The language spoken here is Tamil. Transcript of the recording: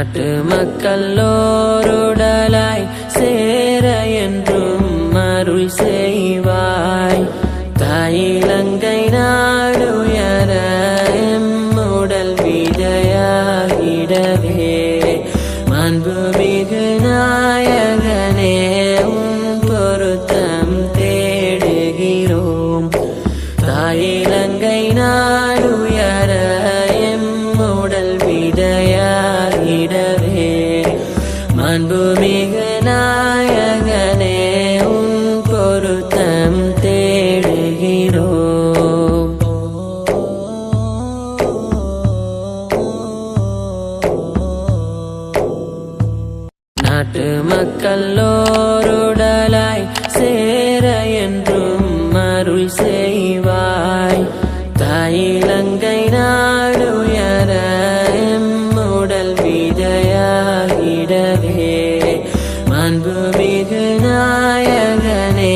நாட்டு மக்களோருடலாய் சேர என்றும் அருள் செய்வாய். தாயிலங்கை நாடுயர எம்முடல் விஜயாகிடவே மாண்புமிகு நாயகனே உன் பொருத்தம் தேடுகிறோம். தாயிலங்கை நாடுயர எம்முடல் விஜயாகிடவே மாண்புமிகு நாயகனே உன் பொருத்தம் தேடுகிறோம். நாட்டு மக்களோருடலாய் சேர என்றும் அருள் செய்வாய். தாயிலங்கை நாடுயர எம்முடல் விஜயாகிடவே மாண்புமிகு நாயகனே